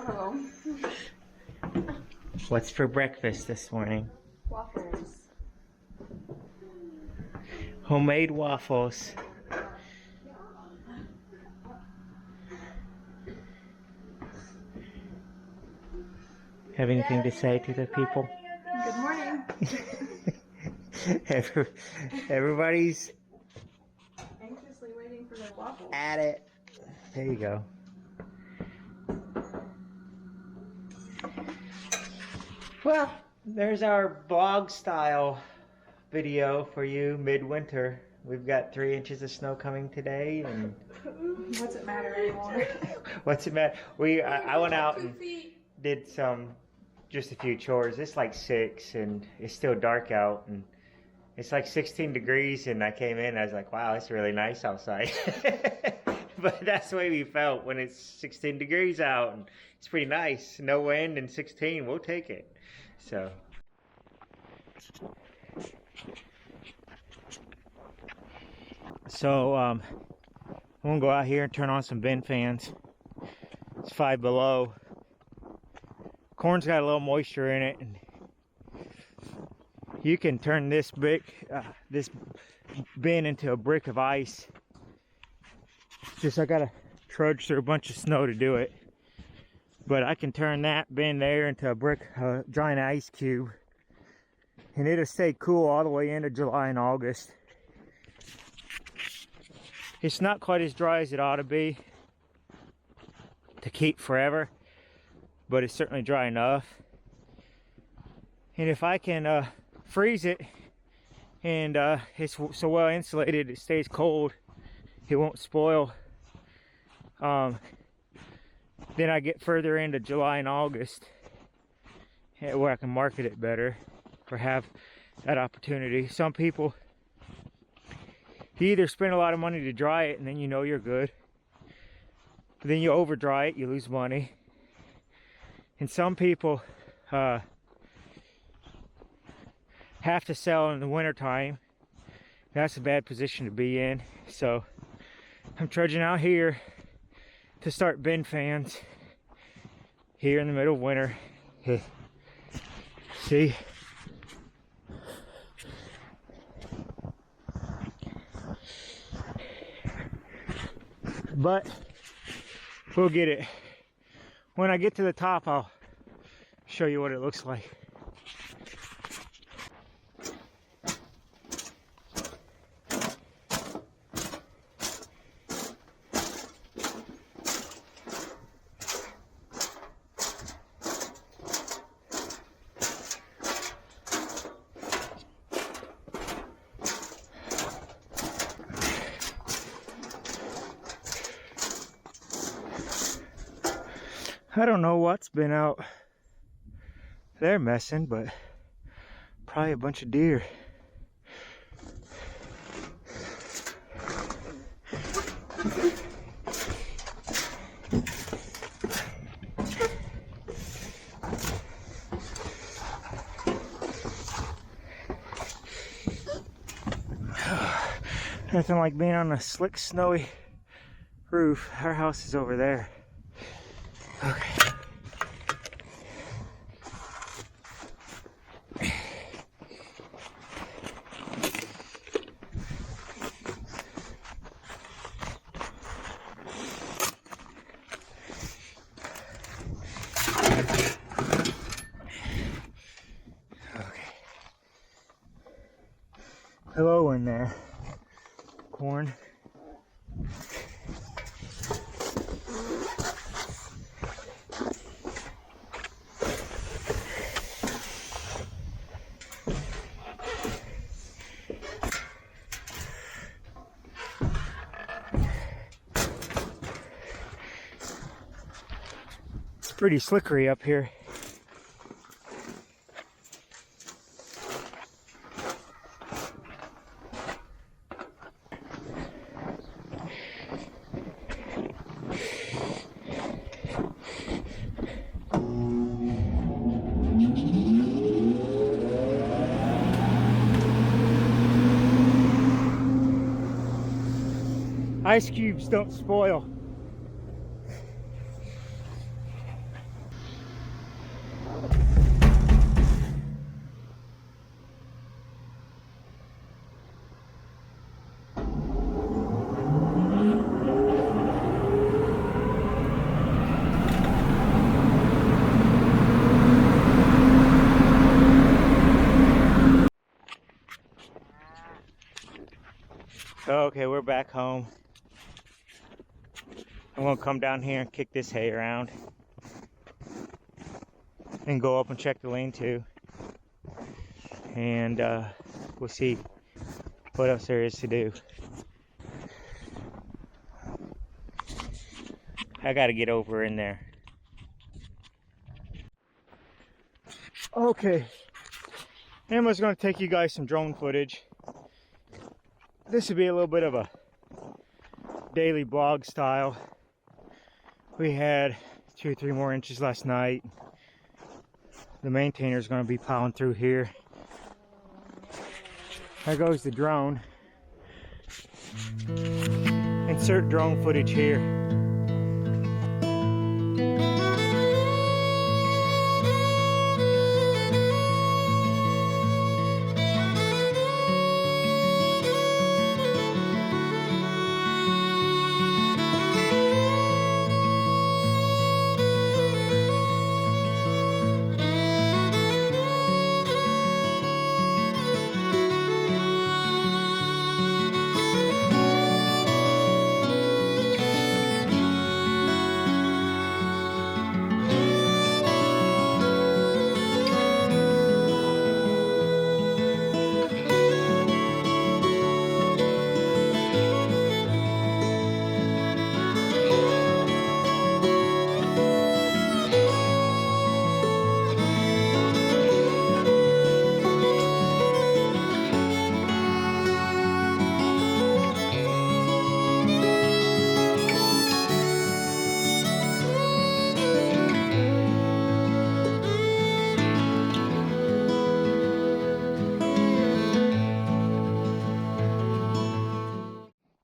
Oh. What's for breakfast this morning? Waffles. Homemade waffles. Have anything to say to the people? Good morning. Everybody's Anxiously waiting for their waffles. at it. There you go. Well, there's our blog style video for you midwinter. We've got 3 inches of snow coming today, and What's it matter anymore? what's it matter? I went out and did just a few chores. It's like 6 and it's still dark out, and it's like 16 degrees, and I came in and I was like, wow, it's really nice outside. But that's the way we felt when it's 16 degrees out and it's pretty nice. No wind and 16, we'll take it. So I'm gonna go out here and turn on some bin fans. It's 5 below. Corn's got a little moisture in it, and you can turn this bin into a brick of ice. Just I gotta trudge through a bunch of snow to do it, but I can turn that bin there into a brick, giant ice cube, and it'll stay cool all the way into July and August. It's not quite as dry as it ought to be to keep forever, but it's certainly dry enough. And if I can freeze it, and it's so well insulated it stays cold, it won't spoil, then I get further into July and August where I can market it better or have that opportunity. Some people, you either spend a lot of money to dry it and then you know you're good, but then you over dry it, you lose money. And some people have to sell in the winter time. That's a bad position to be in. So I'm trudging out here to start bin fans here in the middle of winter. See? But we'll get it. When I get to the top, I'll show you what it looks like. I don't know what's been out there messing, but probably a bunch of deer. Nothing like being on a slick, snowy roof. Our house is over there. Okay. Hello in there, corn. Pretty slickery up here. Ice cubes don't spoil. Okay, we're back home. I'm gonna come down here and kick this hay around and go up and check the lean-to, and we'll see what else there is to do. I gotta get over in there. Okay, Emma's gonna take you guys some drone footage. This would be a little bit of a daily blog style. We had 2 or 3 more inches last night. The maintainer is going to be plowing through here. There goes the drone. Insert drone footage here.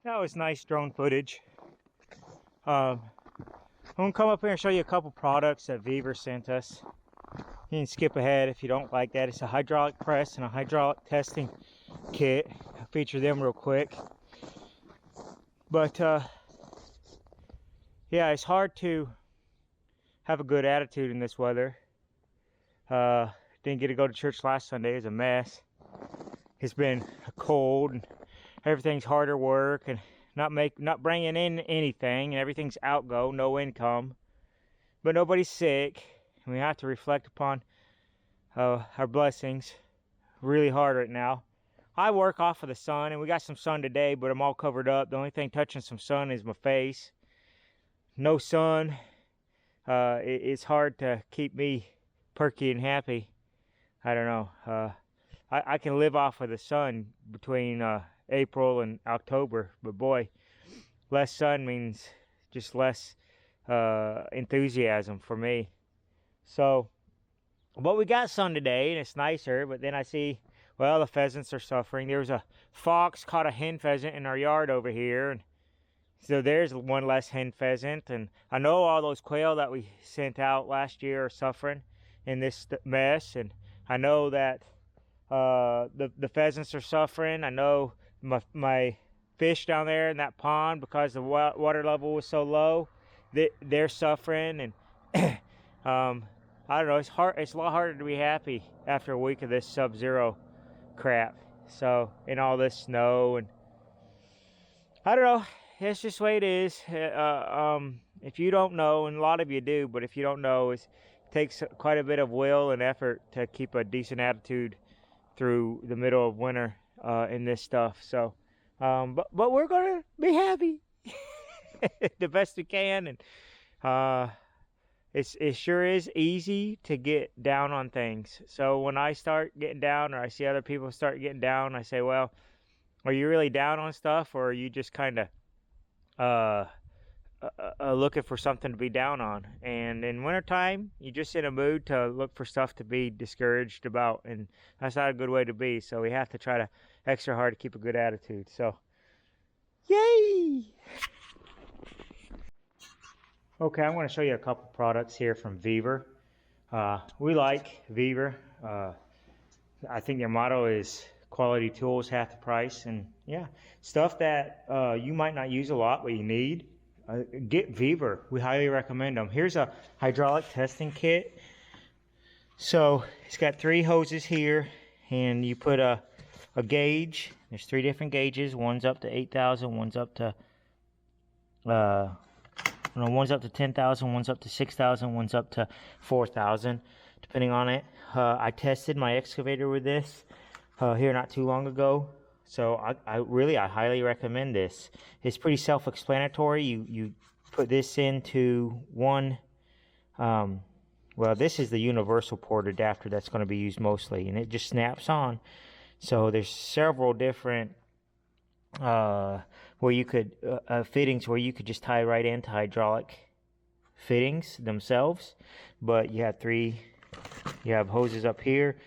That was nice drone footage. I'm gonna come up here and show you a couple products that Beaver sent us. You can skip ahead if you don't like that. It's a hydraulic press and a hydraulic testing kit. I'll feature them real quick. But yeah, it's hard to have a good attitude in this weather. Didn't get to go to church last Sunday. It was a mess. It's been cold and everything's harder work and not bringing in anything, and everything's outgo, no income. But nobody's sick, and we have to reflect upon our blessings really hard right now. I work off of the sun, and we got some sun today, but I'm all covered up. The only thing touching some sun is my face. No sun. It's hard to keep me perky and happy. I don't know. I can live off of the sun between April and October, but boy, less sun means just less enthusiasm for me. So, but we got sun today, and it's nicer. But then I see, well, the pheasants are suffering. There was a fox caught a hen pheasant in our yard over here, and so there's one less hen pheasant. And I know all those quail that we sent out last year are suffering in this mess, and I know that the pheasants are suffering. I know my fish down there in that pond, because the water level was so low, they're suffering. And I don't know, it's a lot harder to be happy after a week of this sub-zero crap. So, and all this snow, and I don't know, it's just the way it is. If you don't know, and a lot of you do, but if you don't know, it takes quite a bit of will and effort to keep a decent attitude through the middle of winter in this stuff. So but we're gonna be happy the best we can. And it sure is easy to get down on things. So when I start getting down, or I see other people start getting down, I say, well, are you really down on stuff, or are you just kind of looking for something to be down on? And in wintertime, you're just in a mood to look for stuff to be discouraged about, and that's not a good way to be. So we have to try to extra hard to keep a good attitude. So, yay! Okay, I'm going to show you a couple products here from Beaver. We like Beaver. I think their motto is quality tools, half the price. And yeah, stuff that you might not use a lot, but you need. Get Beaver. We highly recommend them. Here's a hydraulic testing kit. So it's got 3 hoses here, and you put a gauge There's 3 different gauges. One's up to 8,000, one's up to one's up to 10,000, one's up to 6,000, one's up to 4,000, depending on it. I tested my excavator with this here not too long ago, so I highly recommend this. It's pretty self-explanatory. You put this into one. Well, this is the universal port adapter that's going to be used mostly, and it just snaps on. So there's several different where you could fittings where you could just tie right into hydraulic fittings themselves, but you have 3. You have hoses up here,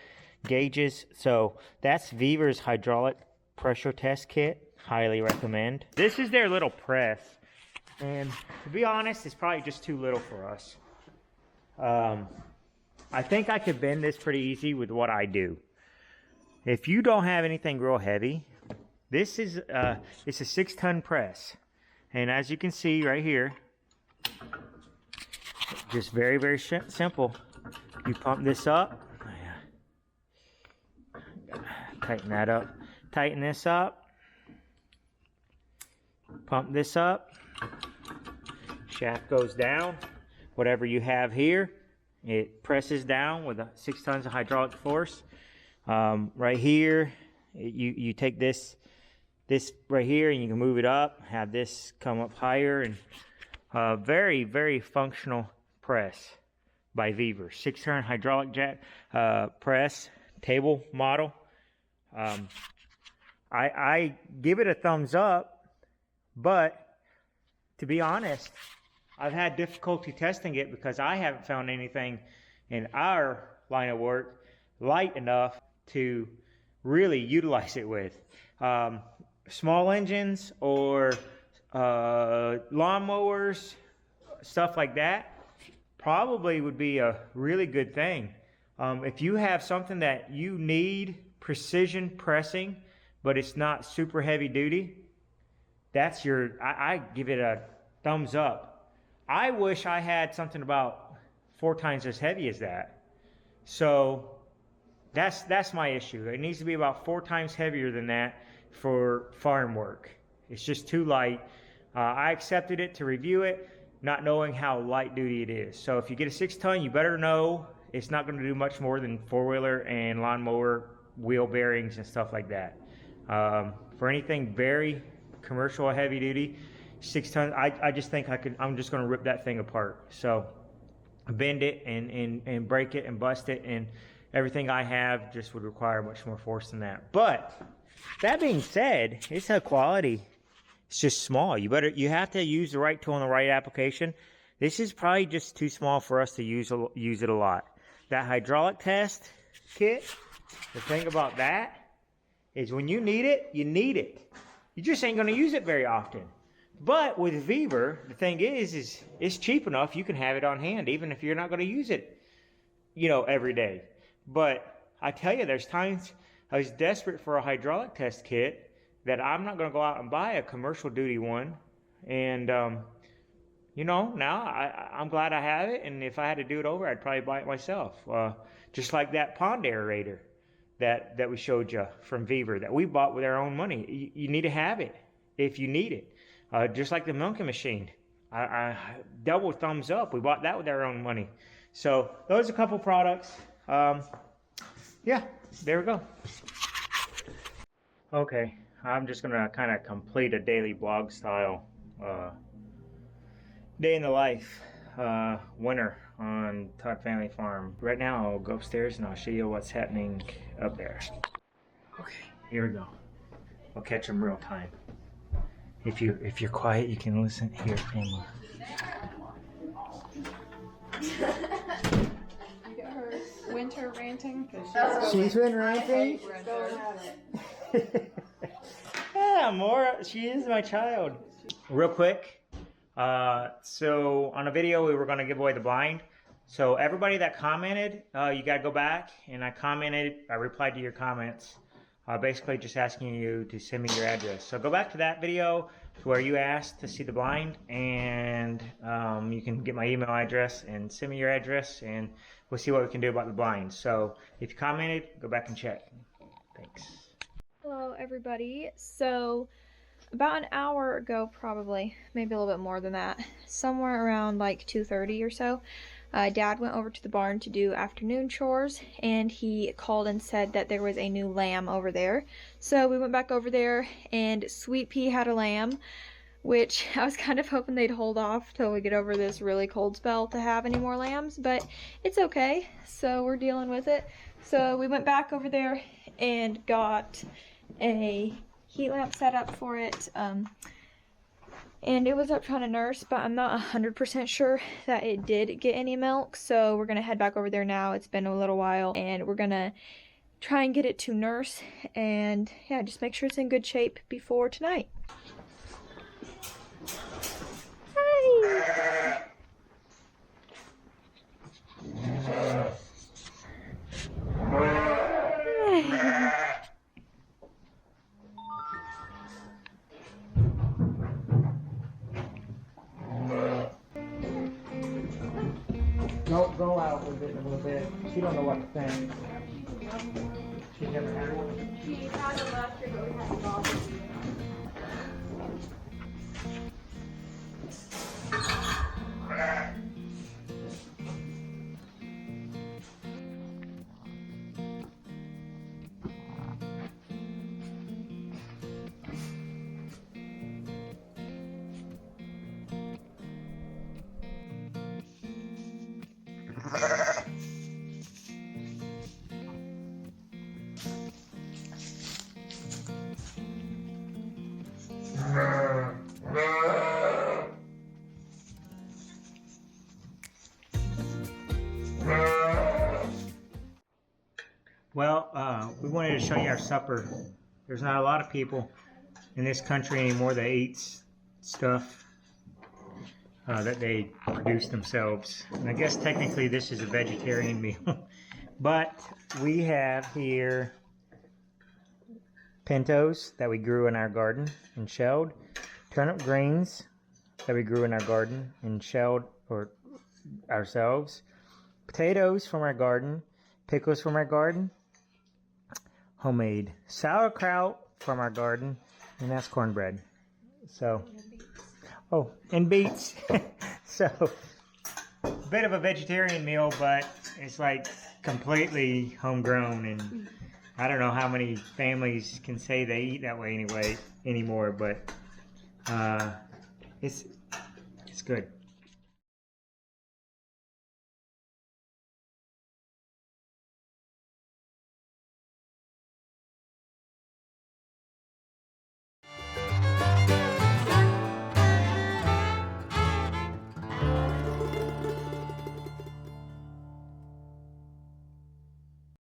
gauges. So that's Viver's hydraulic pressure test kit. Highly recommend. This is their little press, and to be honest, it's probably just too little for us. I think I could bend this pretty easy with what I do. If you don't have anything real heavy, this is it's a 6-ton press, and as you can see right here, just very, very simple. You pump this up, tighten that up, tighten this up, pump this up, shaft goes down, whatever you have here, it presses down with 6 tons of hydraulic force. Right here, you take this right here and you can move it up, have this come up higher, and very, very functional press by Viver. 6-turn hydraulic jack press table model. I give it a thumbs up, but to be honest, I've had difficulty testing it because I haven't found anything in our line of work light enough to really utilize it with. Small engines or lawnmowers, stuff like that, probably would be a really good thing. If you have something that you need precision pressing, but it's not super heavy duty, that's I give it a thumbs up. I wish I had something about 4 times as heavy as that. So that's my issue. It needs to be about 4 times heavier than that for farm work. It's just too light. I accepted it to review it, not knowing how light duty it is. So if you get a 6-ton, you better know it's not going to do much more than 4-wheeler and lawnmower wheel bearings and stuff like that. For anything very commercial or heavy duty, 6 tons, I just think I'm just going to rip that thing apart. So bend it and break it and bust it, and everything I have just would require much more force than that. But that being said, it's a quality. It's just small. You have to use the right tool in the right application. This is probably just too small for us to use it a lot. That hydraulic test kit, the thing about that is when you need it, you need it. You just ain't going to use it very often. But with Viver, the thing is it's cheap enough you can have it on hand, even if you're not going to use it, every day. But I tell you, there's times I was desperate for a hydraulic test kit that I'm not going to go out and buy a commercial duty one. And, now I'm glad I have it. And if I had to do it over, I'd probably buy it myself. Just like that pond aerator that we showed you from Viver that we bought with our own money. You need to have it if you need it. Just like the milking machine. I double thumbs up. We bought that with our own money. So those are a couple products. Yeah, there we go. Okay, I'm just going to kind of complete a daily blog style day in the life, winter on Todd Family Farm. Right now I'll go upstairs and I'll show you what's happening up there. Okay, here we go. I'll catch them real time. If you're quiet, you can listen. Here, Emma. You get her winter ranting. She's been ranting? Yeah, more. She is my child. Real quick. So on a video, we were going to give away the blind. So everybody that commented, you got to go back. And I replied to your comments. Basically just asking you to send me your address. So go back to that video to where you asked to see the blind, and you can get my email address and send me your address, and we'll see what we can do about the blind. So if you commented, go back and check. Thanks. Hello everybody. So about an hour ago, probably, maybe a little bit more than that, somewhere around like 2:30 or so, Dad went over to the barn to do afternoon chores, and he called and said that there was a new lamb over there. So we went back over there, and Sweet Pea had a lamb, which I was kind of hoping they'd hold off till we get over this really cold spell to have any more lambs, but it's okay, so we're dealing with it. So we went back over there and got a heat lamp set up for it, and it was up trying to nurse, but I'm not 100% sure that it did get any milk, so we're gonna head back over there now. It's been a little while, and we're gonna try and get it to nurse, and yeah, just make sure it's in good shape before tonight. Hi! Go out with it a little bit. She don't know what to think. She's never had one. She had it last year, but we had to log it. Well, we wanted to show you our supper. There's not a lot of people in this country anymore that eats stuff that they produce themselves. And I guess technically this is a vegetarian meal. But we have here pintos that we grew in our garden and shelled, turnip greens that we grew in our garden and shelled or ourselves, potatoes from our garden, pickles from our garden, homemade sauerkraut from our garden, and that's cornbread. So, oh, and beets. So, a bit of a vegetarian meal, but it's like completely homegrown, and I don't know how many families can say they eat that way anymore, but it's good.